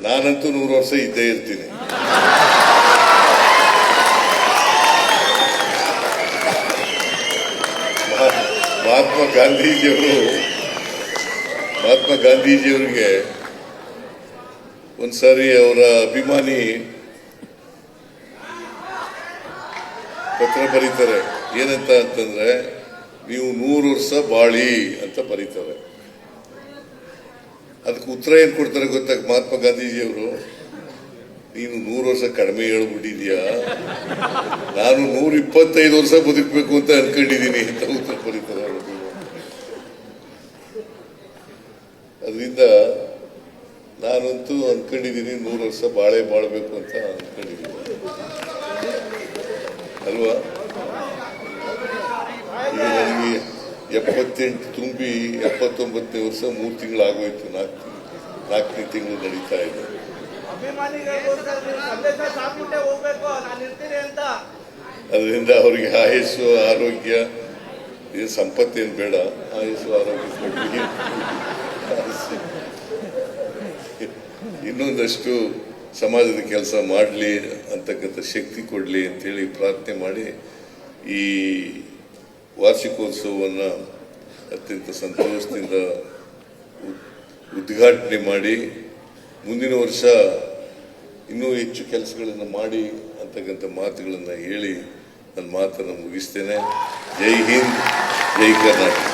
ನಾನಂತೂ 100 ವರ್ಷ ಇದ್ದೇ ಇರ್ತೀನಿ. ಮಹಾತ್ಮ ಗಾಂಧೀಜಿಯವರಿಗೆ ಒಂದ್ಸಾರಿ ಅವರ ಅಭಿಮಾನಿ ಪತ್ರ ಬರೀತಾರೆ. ಏನಂತ ಅಂತಂದ್ರೆ, ನೀವು 100 ವರ್ಷ ಬಾಳಿ ಅಂತ ಬರೀತಾರೆ. ಅದಕ್ಕೆ ಉತ್ತರ ಏನ್ ಕೊಡ್ತಾರೆ ಗೊತ್ತಾ ಮಹಾತ್ಮ ಗಾಂಧೀಜಿಯವರು? ನೀನು 100 ವರ್ಷ ಕಡಿಮೆ ಹೇಳ್ಬಿಟ್ಟಿದ್ಯಾ, ನಾನು 125 ವರ್ಷ ಬದುಕಬೇಕು ಅಂತ ಅನ್ಕೊಂಡಿದ್ದೀನಿ ಅಂತ ಉತ್ತರ ಬರೀತಾರೆ. ಅದರಿಂದ ನಾನಂತೂ ಅನ್ಕೊಂಡಿದ್ದೀನಿ 100 ವರ್ಷ ಬಾಳ್ಬೇಕು ಅಂತ ಅನ್ಕೊಂಡಿದ್ದೀನಿ ಅಲ್ವಾ. ಈಗ ನನಗೆ 78 ತುಂಬಿ 79ನೇ ವರ್ಷ 3 ತಿಂಗಳಾಗೋಯ್ತು. 4ನೇ ತಿಂಗಳು ನಡೀತಾ ಇದೆ. ಅದರಿಂದ ಅವ್ರಿಗೆ ಆಯಸ್ಸು ಆರೋಗ್ಯ ಸಂಪತ್ತೇನು ಬೇಡ, ಆಯಸ್ಸು ಆರೋಗ್ಯ ಕೊಡ್ಲಿ, ಇನ್ನೊಂದಷ್ಟು ಸಮಾಜದ ಕೆಲಸ ಮಾಡಲಿ ಅಂತಕ್ಕಂಥ ಶಕ್ತಿ ಕೊಡಲಿ ಅಂತೇಳಿ ಪ್ರಾರ್ಥನೆ ಮಾಡಿ ಈ ವಾರ್ಷಿಕೋತ್ಸವವನ್ನು ಅತ್ಯಂತ ಸಂತೋಷದಿಂದ ಉದ್ಘಾಟನೆ ಮಾಡಿ ಮುಂದಿನ ವರ್ಷ ಇನ್ನೂ ಹೆಚ್ಚು ಕೆಲಸಗಳನ್ನು ಮಾಡಿ ಅಂತಕ್ಕಂಥ ಮಾತುಗಳನ್ನು ಹೇಳಿ ನನ್ನ ಮಾತನ್ನು ಮುಗಿಸ್ತೇನೆ. ಜೈ ಹಿಂದ್, ಜೈ ಕರ್ನಾಟಕ.